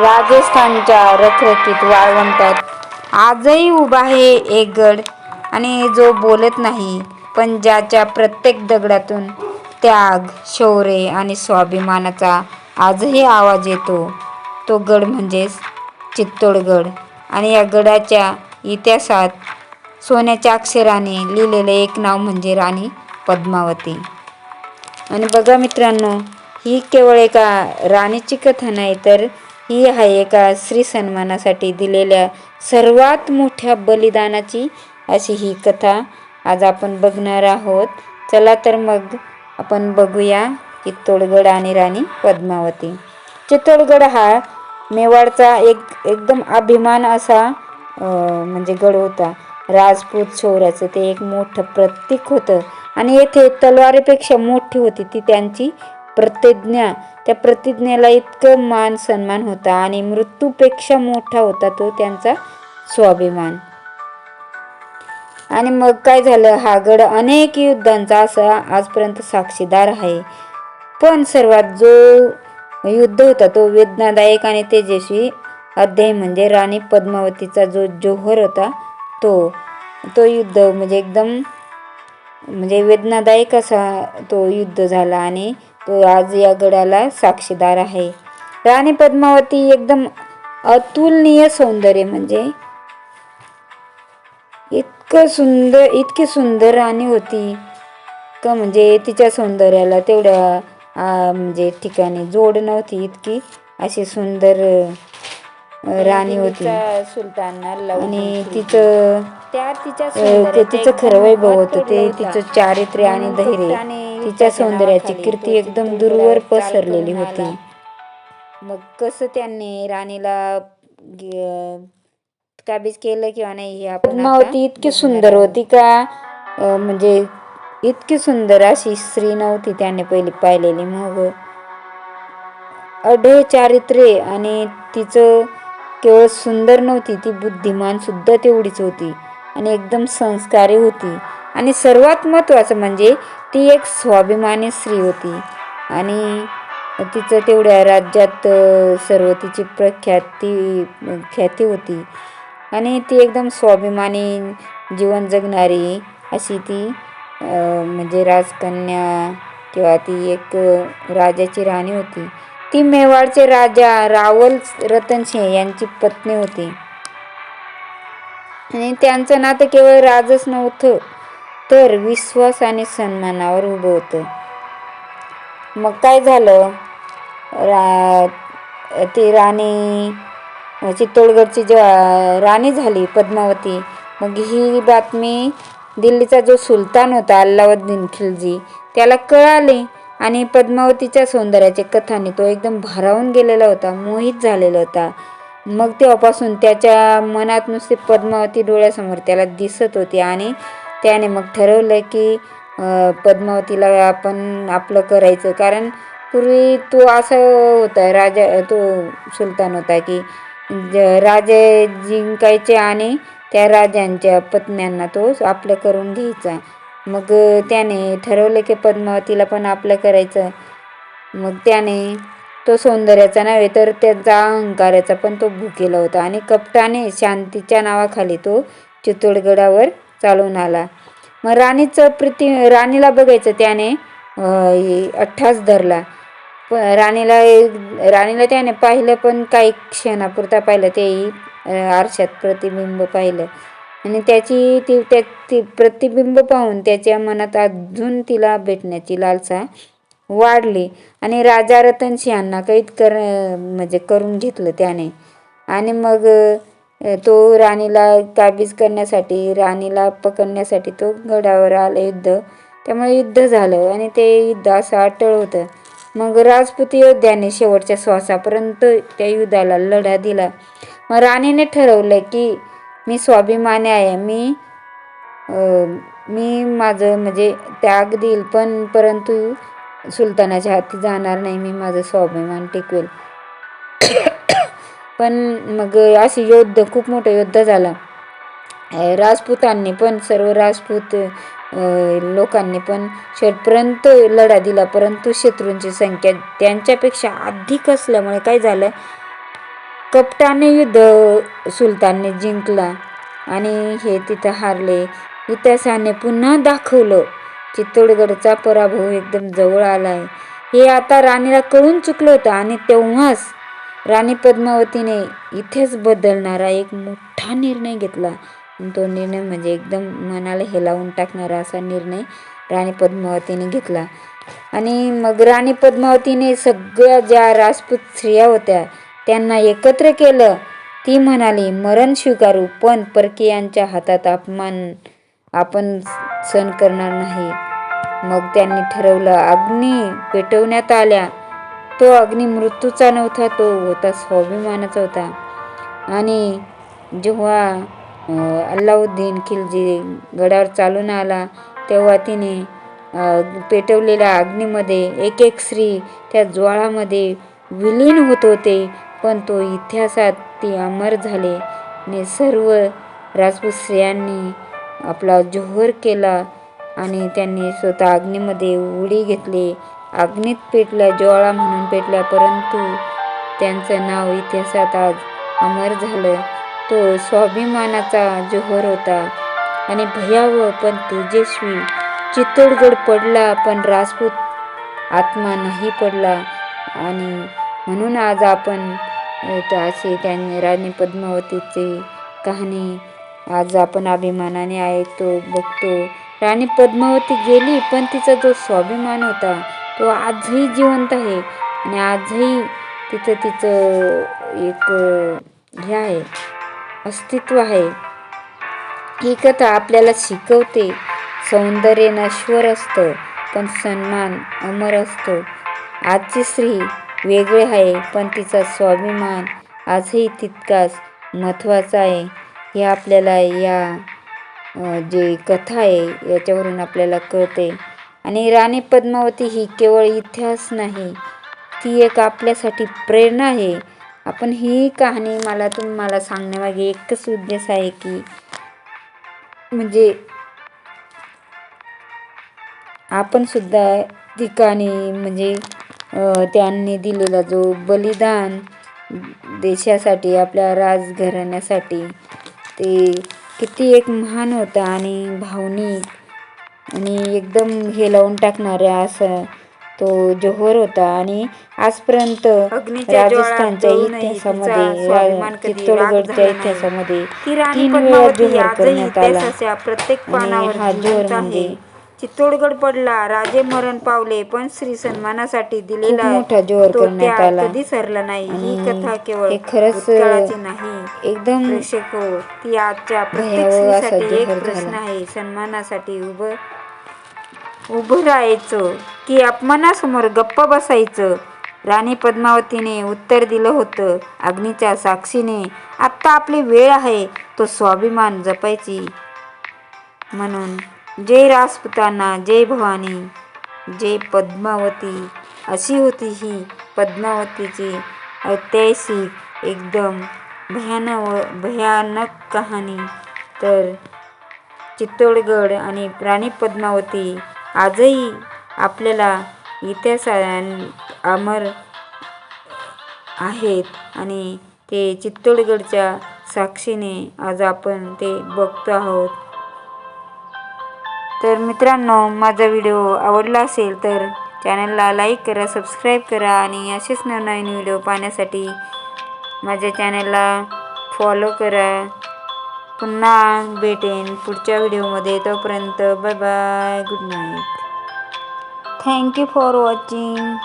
राजस्थानच्या रखरखीत वाळवंटात आजही उभा आहे एक गड, आणि जो बोलत नाही, पण ज्याच्या प्रत्येक दगडातून त्याग, शौर्य आणि स्वाभिमानाचा आजही आवाज येतो. तो गड म्हणजेच चित्तोडगड. आणि या गडाच्या इतिहासात सोन्याच्या अक्षराने लिहिलेलं एक नाव म्हणजे राणी पद्मावती. आणि बघा मित्रांनो, ही केवळ एका राणीची कथा नाही, तर ही आहे एका स्त्री सन्मानासाठी दिलेल्या सर्वात मोठ्या बलिदानाची अशी ही कथा आज आपण बघणार आहोत. चला तर मग आपण बघूया चित्तोडगड आणि राणी पद्मावती. चित्तोडगड हा मेवाडचा एकदम अभिमान असा म्हणजे गड होता. राजपूत शौर्याचं ते एक मोठं प्रतीक होतं. आणि येथे तलवारीपेक्षा मोठी होती ती त्यांची प्रतिज्ञा. त्या प्रतिज्ञेला इतकं मान सन्मान होता, आणि मृत्यूपेक्षा मोठा होता तो त्यांचा स्वाभिमान. आणि मग काय झालं, हा गड अनेक युद्धांचा असा आजपर्यंत साक्षीदार आहे. पण सर्वात जो युद्ध होता तो वेदनादायक आणि तेजस्वी अध्याय म्हणजे राणी पद्मावतीचा जो जोहर होता तो युद्ध म्हणजे एकदम म्हणजे वेदनादायक असा तो युद्ध झाला, आणि तो आज या गडाला साक्षीदार आहे. राणी पद्मावती एकदम अतुलनीय सौंदर्य, म्हणजे इतकी सुंदर राणी होती का म्हणजे तिच्या सौंदर्याला तेवढ्या म्हणजे ठिकाणी जोड नव्हती. इतकी अशी सुंदर राणी होती सुलतानला. आणि तिचं खरं वैभव होतं ते तिचं चारित्र्य आणि धैर्य. तिच्या सौंदर्याची कीर्ती एकदम दूरवर पसरलेली होती. मग कसं त्यांनी राणीला काबीज केलं किंवा नाही हे आपण पद्मावती इतकी सुंदर होती का म्हणजे इतकी सुंदर अशी स्त्री नव्हती त्याने पहिली पाहिलेली. मग अढळ चारित्र्य, आणि तिचं केवळ सुंदर नव्हती, ती बुद्धिमान सुद्धा तेवढीच होती आणि एकदम संस्कारी होती. आणि सर्वात महत्त्वाचं म्हणजे ती एक स्वाभिमानी स्त्री होती. आणि तिचं तेवढ्या राज्यात सर्व तिची ख्याती होती. आणि ती एकदम स्वाभिमानी जीवन जगणारी अशी ती म्हणजे राजकन्या किंवा ती एक राजाची राणी होती. ती मेवाडचे राजा रावल रतनसिंह यांची पत्नी होती. आणि त्यांचं नातं केवळ राजच नव्हतं, तर विश्वास आणि सन्मानावर उभं होतं. मग काय झालं, ती राणी चित्तोडगडची जेव्हा राणी झाली पद्मावती, मग ही बातमी दिल्लीचा जो सुलतान होता अल्लाउद्दीन खिलजी त्याला कळाली. आणि पद्मावतीच्या सौंदर्याच्या कथाने तो एकदम भारावून गेलेला होता, मोहित झालेला होता. मग तेव्हापासून त्याच्या मनात नुसती पद्मावती डोळ्यासमोर त्याला दिसत होती. आणि त्याने मग ठरवलं की पद्मावतीला आपण आपलं करायचं. कारण पूर्वी तो असं होता तो सुलतान होता की राजे जिंकायचे आणि त्या राजांच्या पत्न्यांना तो आपलं करून घ्यायचा. मग त्याने ठरवलं की पद्मावतीला पण आपलं करायचं. मग त्याने तो सौंदर्याचा नव्हे तर त्याचा अहंकाराचा पण तो भुकेला होता. आणि कपटाने शांतीच्या नावाखाली तो चित्तोडगडावर चालून आला. मग राणीला बघायचं त्याने अट्टास धरला. राणीला त्याने पाहिलं, पण काही क्षणापुरता पाहिलं. तेही आरशात प्रतिबिंब पाहिलं, आणि ती प्रतिबिंब पाहून त्याच्या मनात अजून तिला भेटण्याची लालसा वाढली. आणि राजा रतनसिंहांना कैद म्हणजे करून घेतलं त्याने. आणि मग तो राणीला काबीज करण्यासाठी, राणीला पकडण्यासाठी तो गडावर आला युद्ध. त्यामुळे युद्ध झालं, आणि ते युद्ध असं अटळ होतं. मग राजपूत योद्ध्याने शेवटच्या श्वासापर्यंत त्या युद्धाला लढा दिला. मग राणीने ठरवलं की मी स्वाभिमानी आहे, मी माझं म्हणजे त्याग देईल, परंतु सुलतानाच्या हाती जाणार नाही, मी माझं स्वाभिमान टिकवेल. पण मग अशी खूप मोठं युद्ध झालं. राजपूतांनी पण, सर्व राजपूत लोकांनी पण शेवटपर्यंत लढा दिला, परंतु शत्रूंची संख्या त्यांच्यापेक्षा अधिक असल्यामुळे काय झालं, कपटाने युद्ध सुलतानने जिंकला आणि हे तिथं हारले. इतिहासाने पुन्हा दाखवलं चित्तोडगडचा पराभव एकदम जवळ आलाय. हे आता राणीला कळून चुकलं होतं आणि तेव्हाच राणी पद्मावतीने इथेच बदलणारा एक मोठा निर्णय घेतला. तो निर्णय म्हणजे एकदम मनाला हेलावून टाकणारा असा निर्णय राणी पद्मावतीने घेतला. आणि मग राणी पद्मावतीने सगळ्या ज्या राजपूत स्त्रिया होत्या त्यांना एकत्र केलं. ती म्हणाली, मरण स्वीकारू, पण परकीयांच्या हातात अपमान आपण सहन करणार नाही. मग त्यांनी ठरवलं. अग्नी पेटवण्यात आल्या. तो अग्नी मृत्यूचा नव्हता, तो होता स्वाभिमानाचा होता. आणि जेव्हा अल्लाउद्दीन खिलजी गडावर चालून आला तेव्हा तिने पेटवलेल्या अग्नीमध्ये एक एक स्त्री त्या ज्वाळामध्ये विलीन होत होते. पण तो इतिहासात ती अमर झाले आणि सर्व राजपूत स्त्रियांनी आपला जोहर केला आणि त्यांनी स्वतः अग्नीमध्ये उडी घेतली. अग्नीत पेटल्या, ज्वाळा म्हणून पेटल्या, परंतु त्यांचं नाव इतिहासात आज अमर झालं. तो स्वाभिमानाचा जोहर होता आणि भयावह पण तेजस्वी. चित्तोडगड पडला पण राजपूत आत्मा नाही पडला. आणि म्हणून आज आपण असे त्यांनी राणी पद्मावतीची कहाणी आज आपण अभिमानाने ऐकतो, बघतो. राणी पद्मावती गेली पण तिचा जो स्वाभिमान होता तो आजही जिवंत आहे आणि आजही तिचं एक हे आहे, अस्तित्व आहे. ही कथा आपल्याला शिकवते, सौंदर्य नश्वर असतं पण सन्मान अमर असतो. आजची स्त्री वेगळी आहे पण तिचा स्वाभिमान आजही तितकाच महत्त्वाचा आहे. हे आपल्याला या जे कथा आहे याच्यावरून आपल्याला कळते. आणि राणी पद्मावती ही केवळ इतिहास नाही, ती एक आपल्यासाठी प्रेरणा आहे. आपण ही कहाणी तुम्हाला सांगण्यामागे एकच उद्देश आहे की म्हणजे आपण सुद्धा ठिकाणी म्हणजे त्यांनी दिलेला जो बलिदान देशासाठी, आपल्या राजघराण्यासाठी, ते किती एक महान होता आणि भावनिक आणि एकदम हेलावून टाकणारा असा तो जोहर होता. आणि आजपर्यंत राजस्थानच्या इतिहासामध्ये, चित्तोडगडच्या इतिहासामध्ये 3 वेळा जोहर करण्यात आला आणि हा जोहर म्हणजे चित्तोडगड पडला, राजे मरण पावले, पण स्त्री सन्मानासाठी दिलेला मोठा जोहर करण्यात आला. कधीच हरला नाही. ही कथा केवळ खरंच भूतकाळाची नाही, एकदम प्रेक्षक हो, ती आजच्या प्रत्येक स्त्रीसाठी एक प्रश्न आहे. सन्मानासाठी उभं राहायचं की अपमानासमोर गप्प बसायचं? राणी पद्मावतीने उत्तर दिलं होतं अग्नीच्या साक्षीने, आत्ता आपली वेळ आहे तो स्वाभिमान जपायची. म्हणून जय राजपुतांना, जय भवानी, जय पद्मावती. अशी होती ही पद्मावतीची ऐतिहासिक एकदम भयानक कहाणी. तर चित्तोडगड आणि राणी पद्मावती आजही आपल्याला इतिहासात अमर आहेत आणि ते चित्तोडगडच्या साक्षीने आज आपण ते बघतो आहोत. तर मित्रांनो, माझा व्हिडिओ आवडला असेल तर चॅनलला लाईक करा, सबस्क्राईब करा आणि असेच नवनवीन व्हिडिओ पाहण्यासाठी माझ्या चॅनलला फॉलो करा. पुन्हा भेटेन पुढच्या व्हिडिओमध्ये. तोपर्यंत bye bye, good night. Thank you for watching.